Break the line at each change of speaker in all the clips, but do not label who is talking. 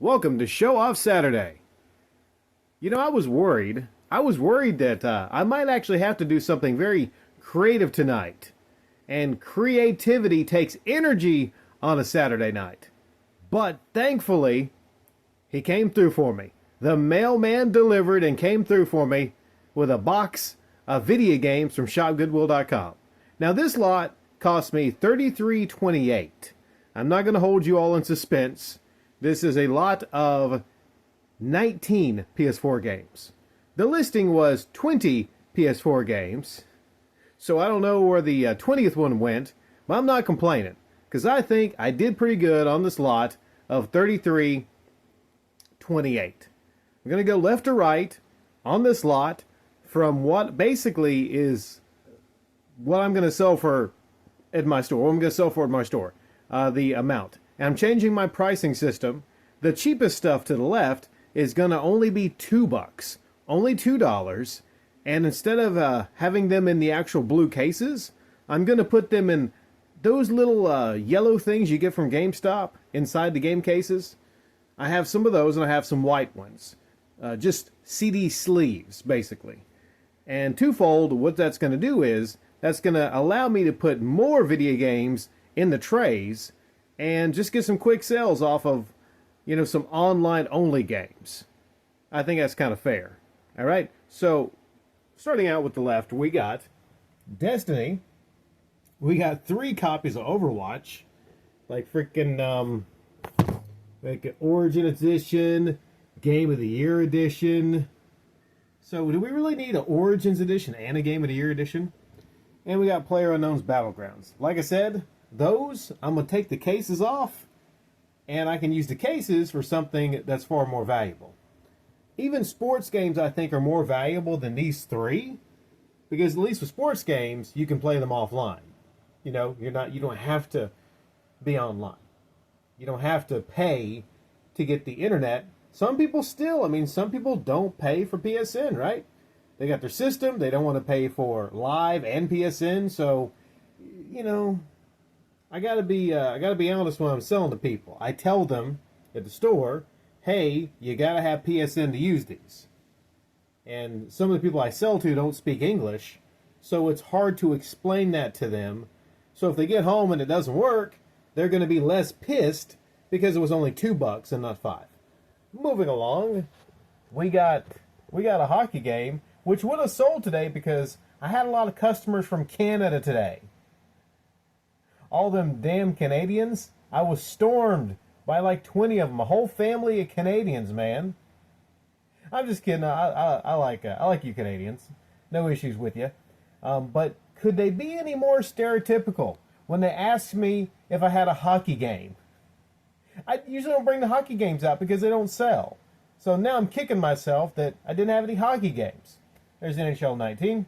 Welcome to Show Off Saturday. You know, I was worried. I was worried that I might actually have to do something very creative tonight. And creativity takes energy on a Saturday night. But thankfully, he came through for me. The mailman delivered and came through for me with a box of video games from shopgoodwill.com. Now, this lot cost me $33.28. I'm not going to hold you all in suspense. This is a lot of 19 PS4 games. The listing was 20 PS4 games. So I don't know where the 20th one went, but I'm not complaining, because I think I did pretty good on this lot of $33.28. We're going to go left to right on this lot from what basically is what I'm going to sell for at my store. What I'm going to sell for at my store. The amount. And I'm changing my pricing system. The cheapest stuff to the left is going to only be $2. Only $2. And instead of having them in the actual blue cases, I'm going to put them in those little yellow things you get from GameStop inside the game cases. I have some of those, and I have some white ones. Just CD sleeves, basically. And twofold, what that's going to do is, that's going to allow me to put more video games in the trays and just get some quick sales off of, you know, some online-only games. I think that's kind of fair. All right? So, starting out with the left, we got Destiny. We got 3 copies of Overwatch. Like freaking, like Origin Edition, Game of the Year Edition. So, do we really need an Origins Edition and a Game of the Year Edition? And we got PlayerUnknown's Battlegrounds. Like I said, those, I'm going to take the cases off, and I can use the cases for something that's far more valuable. Even sports games, I think, are more valuable than these 3, because at least with sports games, you can play them offline. You know, you don't have to be online. You don't have to pay to get the internet. Some people some people don't pay for PSN, right? They got their system. They don't want to pay for Live and PSN. So, you know, I gotta be honest when I'm selling to people. I tell them at the store, hey, you gotta have PSN to use these. And some of the people I sell to don't speak English, so it's hard to explain that to them. So if they get home and it doesn't work, they're going to be less pissed because it was only $2 and not 5. Moving along, we got a hockey game, which would have sold today because I had a lot of customers from Canada today. All them damn Canadians, I was stormed by like 20 of them, a whole family of Canadians, man. I'm just kidding. I like you Canadians. No issues with you. But could they be any more stereotypical when they ask me if I had a hockey game? I usually don't bring the hockey games out because they don't sell. So now I'm kicking myself that I didn't have any hockey games. There's NHL 19.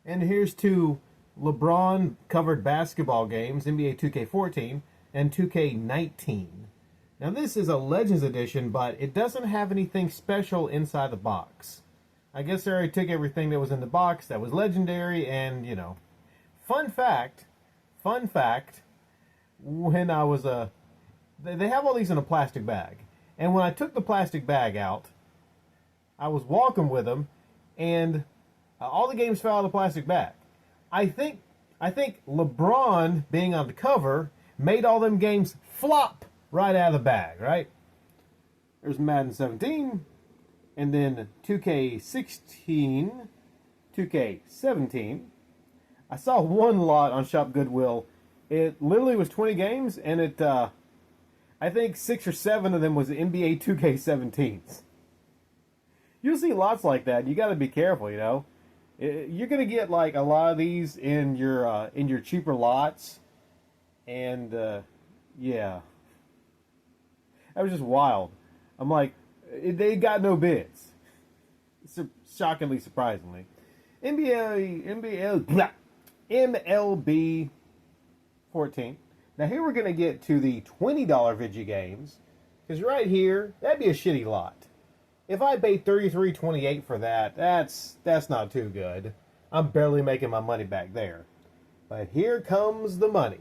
And here's 2 LeBron-covered basketball games, NBA 2K14 and 2K19. Now this is a Legends Edition, but it doesn't have anything special inside the box. I guess they already took everything that was in the box that was legendary, and, you know. Fun fact, when I was they have all these in a plastic bag. And when I took the plastic bag out, I was walking with them, and all the games fell out of the plastic bag. I think LeBron being on the cover made all them games flop right out of the bag, right? There's Madden 17, and then 2K16, 2K17. I saw one lot on Shop Goodwill. It literally was 20 games, and it, I think 6 or 7 of them was NBA 2K17s. You'll see lots like that. You got to be careful, you know. You're gonna get like a lot of these in your cheaper lots, and yeah, that was just wild. I'm like, they got no bids. Shockingly, surprisingly, MLB 14. Now here we're gonna get to the $20 video games, because right here that'd be a shitty lot. If I paid $33.28 for that, that's not too good. I'm barely making my money back there. But here comes the money.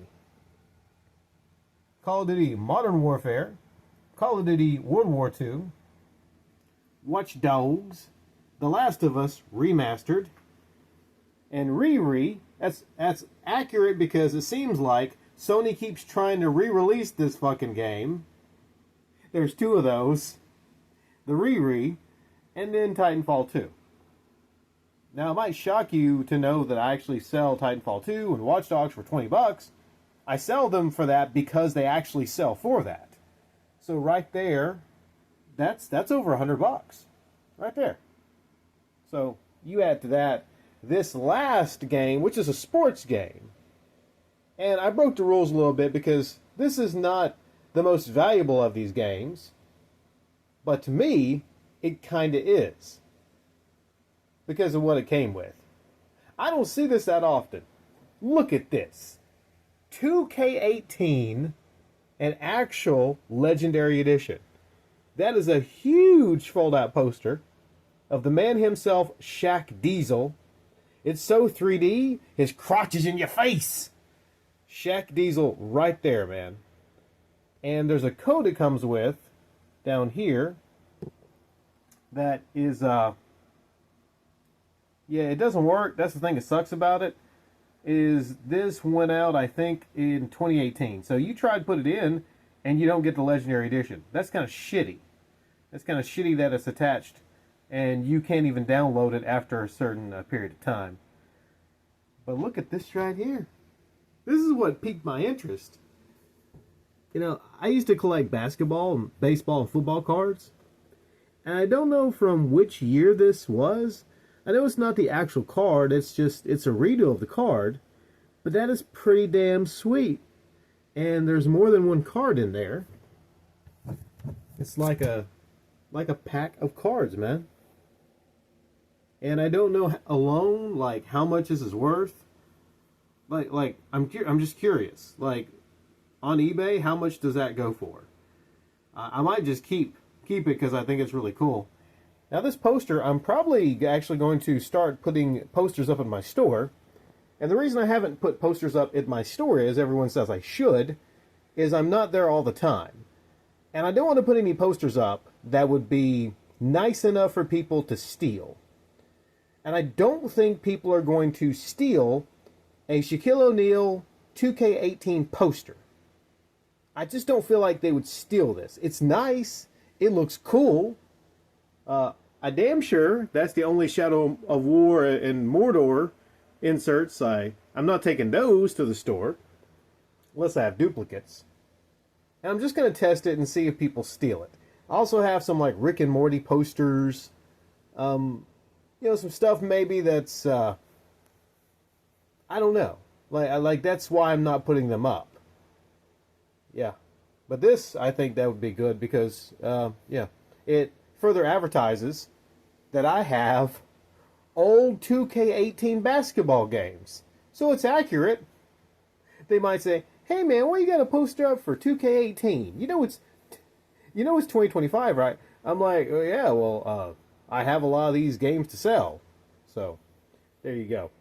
Call of Duty Modern Warfare, Call of Duty World War II, Watch Dogs, The Last of Us Remastered, and Riri. That's accurate because it seems like Sony keeps trying to re-release this fucking game. There's 2 of those. The Riri, and then Titanfall 2. Now, it might shock you to know that I actually sell Titanfall 2 and Watch Dogs for $20. I sell them for that because they actually sell for that. So right there, that's over $100. Right there. So you add to that this last game, which is a sports game. And I broke the rules a little bit because this is not the most valuable of these games. But to me, it kind of is. Because of what it came with. I don't see this that often. Look at this. 2K18, an actual Legendary Edition. That is a huge fold-out poster of the man himself, Shaq Diesel. It's so 3D, his crotch is in your face. Shaq Diesel right there, man. And there's a code it comes with down here that is, yeah, it doesn't work. That's the thing that sucks about it. Is this went out, I think, in 2018. So you try to put it in, and you don't get the Legendary Edition. That's kind of shitty. That's kind of shitty that it's attached, and you can't even download it after a certain period of time. But look at this right here. This is what piqued my interest. You know, I used to collect basketball and baseball and football cards. And I don't know from which year this was. I know it's not the actual card, it's a redo of the card, but that is pretty damn sweet. And there's more than one card in there. It's like a pack of cards, man. And I don't know alone like how much this is worth. Like I'm just curious. Like on eBay, how much does that go for? I might just keep it because I think it's really cool. Now this poster, I'm probably actually going to start putting posters up in my store. And the reason I haven't put posters up in my store is, everyone says I should, is I'm not there all the time. And I don't want to put any posters up that would be nice enough for people to steal. And I don't think people are going to steal a Shaquille O'Neal 2K18 poster. I just don't feel like they would steal this. It's nice. It looks cool. I damn sure that's the only Shadow of War and Mordor inserts. I'm not taking those to the store unless I have duplicates. And I'm just going to test it and see if people steal it. I also have some like Rick and Morty posters. You know, some stuff maybe that's I don't know. Like that's why I'm not putting them up. Yeah. But this, I think that would be good because yeah, it further advertises that I have old 2K18 basketball games. So it's accurate. They might say, "Hey man, why you got a poster up for 2K18? You know it's 2025, right?" I'm like, "Oh yeah, well, I have a lot of these games to sell." So, there you go.